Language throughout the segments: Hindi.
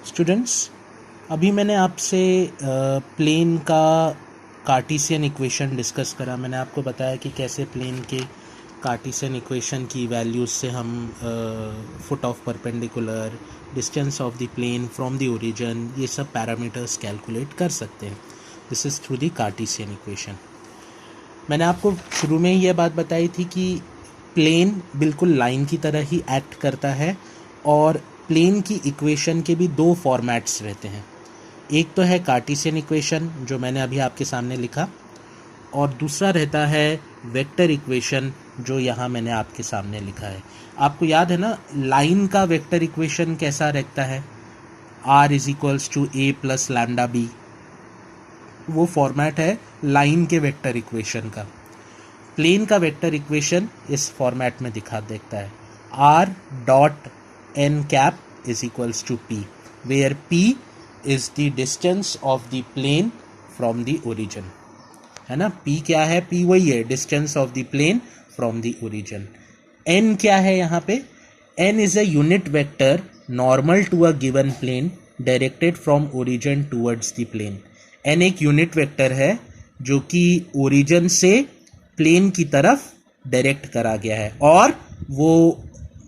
स्टूडेंट्स, अभी मैंने आपसे प्लेन का कार्टेशियन इक्वेशन डिस्कस करा। मैंने आपको बताया कि कैसे प्लेन के कार्टेशियन इक्वेशन की वैल्यूज़ से हम foot of perpendicular, distance of the plane from the origin, ये सब पैरामीटर्स कैलकुलेट कर सकते हैं। This is through the Cartesian equation. मैंने आपको शुरू में ही यह बात बताई थी कि प्लेन बिल्कुल लाइन की तरह ही एक्ट करता है और प्लेन की इक्वेशन के भी दो फॉर्मेट्स रहते हैं। एक तो है कार्टेशियन इक्वेशन जो मैंने अभी आपके सामने लिखा, और दूसरा रहता है वेक्टर इक्वेशन जो यहाँ मैंने आपके सामने लिखा है। आपको याद है ना, लाइन का वेक्टर इक्वेशन कैसा रहता है? r is equals to a plus lambda b. वो फॉर्मेट है लाइन के वेक्टर इक्वेशन का। प्लेन का वेक्टर इक्वेशन इस फॉर्मेट में दिखा देखता है r dot n cap is equals to p, where p is the distance of the plane from the origin. है ना, p क्या है? p वही है, distance of the plane from the origin. n क्या है यहाँ पे? n is a unit vector normal to a given plane directed from origin towards the plane. n एक यूनिट वेक्टर है जो कि ओरिजिन से प्लेन की तरफ डायरेक्ट करा गया है, और वो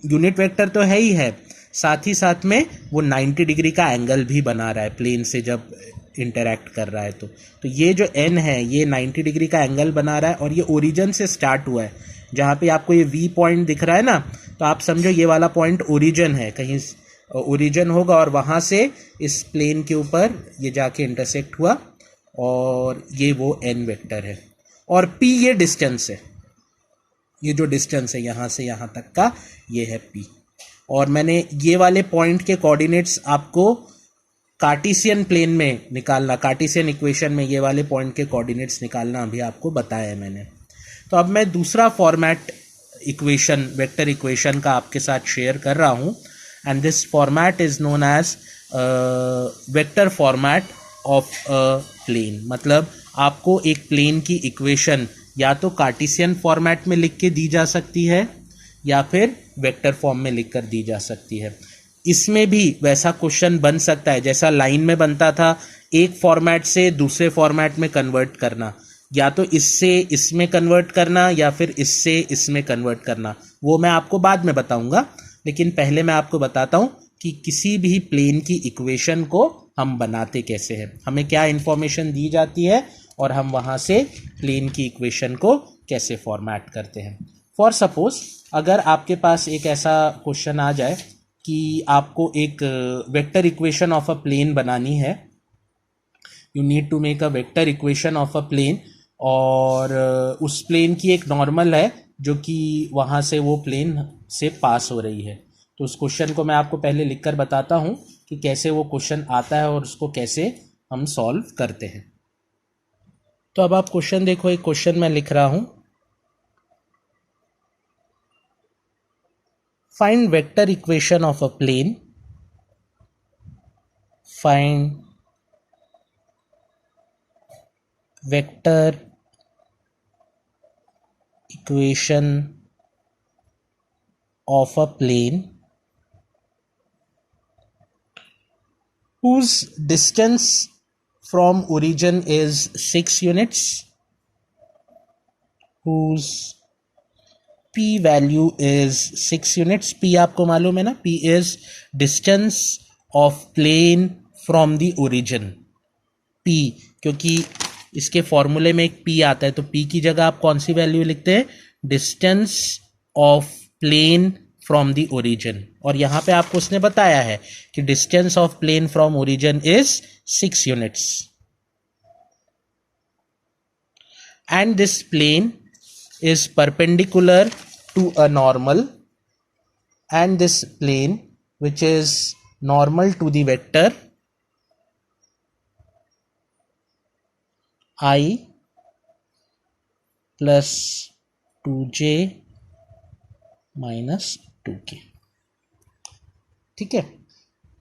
यूनिट वेक्टर तो है ही है, साथ ही साथ में वो 90 डिग्री का एंगल भी बना रहा है प्लेन से जब इंटरैक्ट कर रहा है। तो ये जो n है ये 90 डिग्री का एंगल बना रहा है, और ये ओरिजिन से स्टार्ट हुआ है। जहाँ पे आपको ये v पॉइंट दिख रहा है ना, तो आप समझो ये वाला पॉइंट ओरिजिन है, कहीं ओरिजिन होगा और वहाँ से इस प्लेन के ऊपर ये जाके इंटरसेक्ट हुआ, और ये वो n वेक्टर है। और p ये डिस्टेंस है, ये जो डिस्टेंस है यहाँ से यहाँ तक का, ये है p। और मैंने ये वाले पॉइंट के कोऑर्डिनेट्स आपको कार्टेशियन प्लेन में निकालना, कार्टेशियन इक्वेशन में ये वाले पॉइंट के कोऑर्डिनेट्स निकालना अभी आपको बताया है मैंने। तो अब मैं दूसरा फॉर्मेट इक्वेशन, वेक्टर इक्वेशन का आपके साथ शेयर कर रहा हूँ, and this format is known as vector format of a plane. मतलब आपको एक प्लेन की इक्वेशन या तो कार्टेशियन फॉर्मेट में लिख के दी जा सकती है या फिर वेक्टर फॉर्म में लिख कर दी जा सकती है। इसमें भी वैसा क्वेश्चन बन सकता है जैसा लाइन में बनता था, एक फॉर्मेट से दूसरे फॉर्मेट में कन्वर्ट करना, या तो इससे इसमें कन्वर्ट करना या फिर इससे इसमें कन्वर्ट करना। वो मैं आपको बाद में बताऊंगा, लेकिन पहले मैं आपको बताता हूं कि किसी भी प्लेन की इक्वेशन को हम बनाते कैसे हैं, हमें क्या इंफॉर्मेशन दी जाती है और हम वहां से प्लेन की इक्वेशन को कैसे फॉर्मेट करते हैं। फॉर सपोज अगर आपके पास एक ऐसा क्वेश्चन आ जाए कि आपको एक vector equation of a plane बनानी है, you need to make a vector equation of a plane, और उस प्लेन की एक नॉर्मल है जो कि वहाँ से वो प्लेन से पास हो रही है। तो उस क्वेश्चन को मैं आपको पहले लिखकर बताता हूँ कि कैसे वो क्वेश्चन आता है और उसको कैसे हम सॉल्व करते हैं। तो अब आप क्वेश्चन देखो, एक क्वेश्चन मैं लिख रहा हूँ, find vector equation of a plane, find vector equation of a plane whose distance from origin is 6 units, whose p value is 6 units। p आपको मालूम है ना, p is distance of plane from the origin। p, क्योंकि इसके फॉर्मूले में एक p आता है, तो p की जगह आप कौन सी वैल्यू लिखते हैं? Distance of plane from the origin. और यहाँ पे आपको उसने बताया है कि distance of plane from origin is 6 units, and this plane is perpendicular to a normal, and this plane which is normal to the vector I plus 2j minus 2k। ठीक है,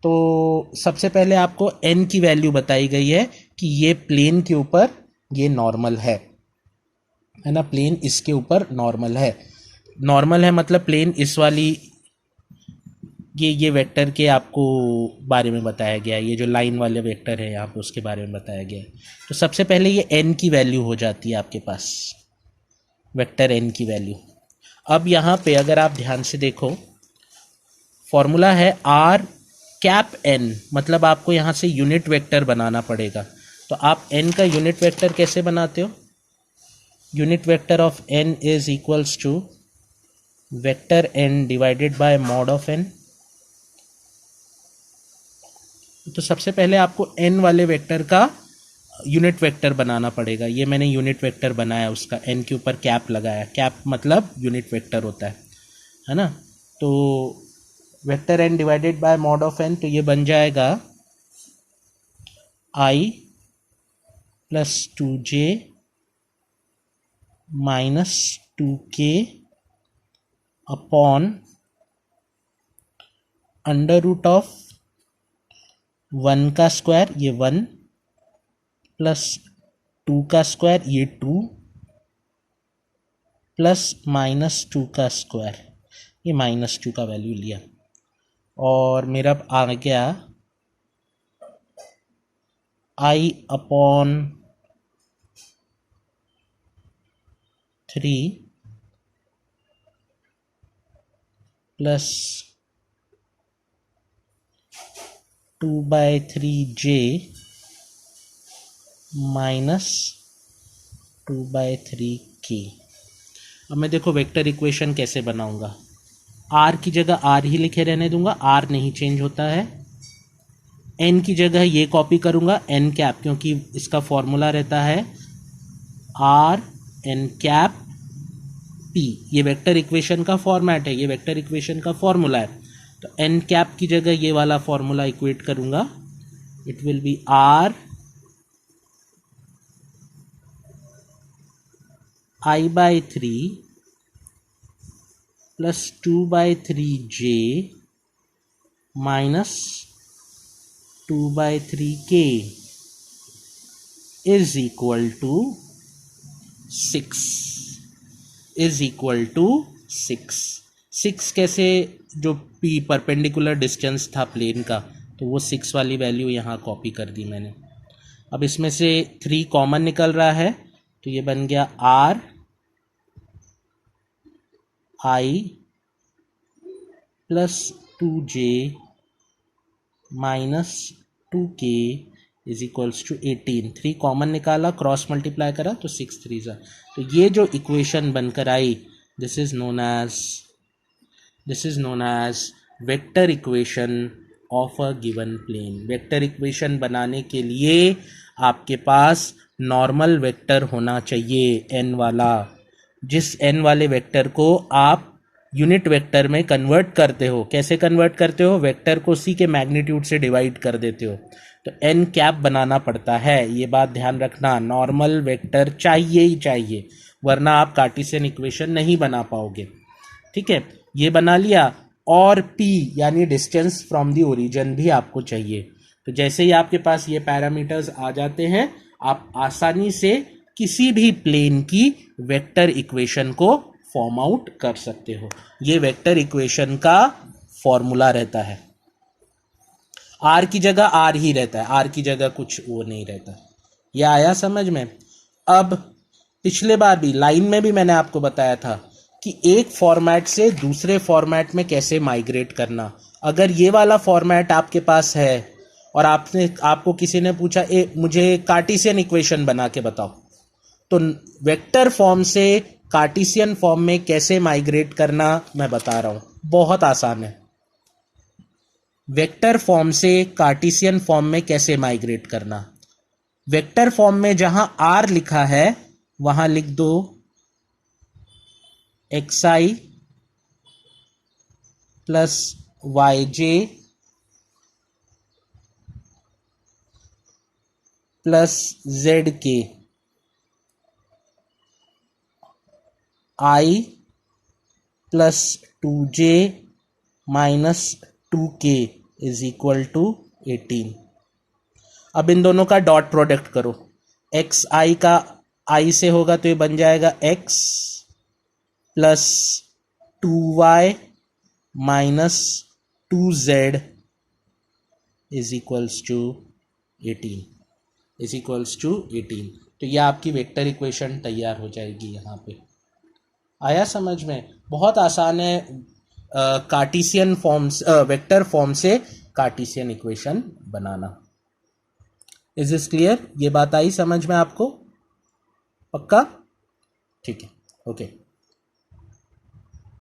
तो सबसे पहले आपको n की वैल्यू बताई गई है कि ये प्लेन के ऊपर ये नॉर्मल है ना, प्लेन इसके ऊपर नॉर्मल है। नॉर्मल है मतलब प्लेन इस वाली ये वेक्टर के आपको बारे में बताया गया है, ये जो लाइन वाले वेक्टर है यहाँ पे उसके बारे में बताया गया है। तो सबसे पहले ये n की वैल्यू हो जाती है आपके पास, वेक्टर n की वैल्यू। अब यहाँ पे अगर आप ध्यान से देखो, फॉर्मूला है r कैप n, मतलब आपको यहाँ से यूनिट वेक्टर बनाना पड़ेगा। तो आप n का यूनिट वेक्टर कैसे बनाते हो? Unit vector of n is equals to vector n divided by mod of n। तो सबसे पहले आपको n वाले वेक्टर का यूनिट वेक्टर बनाना पड़ेगा। ये मैंने यूनिट वेक्टर बनाया, उसका n के ऊपर कैप लगाया, कैप मतलब यूनिट वेक्टर होता है ना। तो vector n divided by mod of n, तो ये बन जाएगा i plus 2j minus 2k upon under root of 1 का स्क्वायर, ये 1 प्लस 2 का स्क्वायर, ये 2 प्लस माइनस 2 का स्क्वायर, ये माइनस 2 का वैल्यू लिया। और मेरा आ गया i upon 3 plus 2/3j minus 2/3k। अब मैं देखो वेक्टर इक्वेशन कैसे बनाऊंगा। r की जगह r ही लिखे रहने दूंगा, r नहीं चेंज होता है। n की जगह ये कॉपी करूंगा n कैप, क्योंकि इसका फॉर्मूला रहता है r n कैप p। ये वेक्टर इक्वेशन का फॉर्मेट है, ये वेक्टर इक्वेशन का फॉर्मूला है। तो n कैप की जगह ये वाला फॉर्मूला इक्वेट करूंगा, it will be r i/3 plus 2/3j minus 2/3k is equal to 6, is equal to 6। 6 कैसे? जो p परपेंडिकुलर डिस्टेंस था प्लेन का, तो वो 6 वाली वैल्यू यहाँ कॉपी कर दी मैंने। अब इसमें से 3 कॉमन निकल रहा है, तो ये बन गया r i plus 2j minus 2k is equals to 18। 3 common निकाला, क्रॉस मल्टीप्लाई करा, तो 6 3 ज़ा। तो ये जो इक्वेशन बनकर आई, this is known as vector equation of a given plane. Vector equation बनाने के लिए आपके पास नॉर्मल वेक्टर होना चाहिए n वाला, जिस n वाले वेक्टर को आप यूनिट वेक्टर में कन्वर्ट करते हो। कैसे कन्वर्ट करते हो? वेक्टर को c के मैग्नीट्यूड से डिवाइड कर देते हो, तो n कैप बनाना पड़ता है। ये बात ध्यान रखना, नॉर्मल वेक्टर चाहिए ही चाहिए, वरना आप कार्टेशियन इक्वेशन नहीं बना पाओगे। ठीक है, ये बना लिया। और p यानी डिस्टेंस फ्रॉम द ओरिजिन भी आपको चाहिए। तो जैसे ही आपके पास ये पैरामीटर्स आ जाते हैं, आप आसानी से किसी भी प्लेन की वेक्टर इक्वेशन को फॉर्म आउट कर सकते हो। ये वेक्टर इक्वेशन का फॉर्मूला रहता है। r की जगह r ही रहता है, r की जगह कुछ वो नहीं रहता। ये आया समझ में? अब पिछले बार भी लाइन में भी मैंने आपको बताया था कि एक फॉर्मेट से दूसरे फॉर्मेट में कैसे माइग्रेट करना। अगर ये वाला फॉर्मेट आपके पास है और आपको किसी ने पूछा मुझे कार्टेशियन इक्वेशन बना के बताओ, तो वेक्टर फॉर्म से कार्टेशियन फॉर्म में कैसे माइग्रेट करना मैं बता रहा हूं, बहुत आसान है। वेक्टर फॉर्म से कार्टेशियन फॉर्म में कैसे माइग्रेट करना। वेक्टर फॉर्म में जहां r लिखा है वहां लिख दो xi plus yj plus zk, i plus 2j minus 2k is equal to 18। अब इन दोनों का डॉट प्रोडक्ट करो। एक्स आई का i से होगा तो ये बन जाएगा x plus 2y minus 2z is equals to 18 is equals to 18। तो यह आपकी वेक्टर इक्वेशन तैयार हो जाएगी यहाँ पे। आया समझ में? बहुत आसान है कार्टेशियन फॉर्म्स वेक्टर फॉर्म से Cartesian equation banana. Is this clear? ये बात आई समझ में आपको? पक्का? ठीक है, ओके।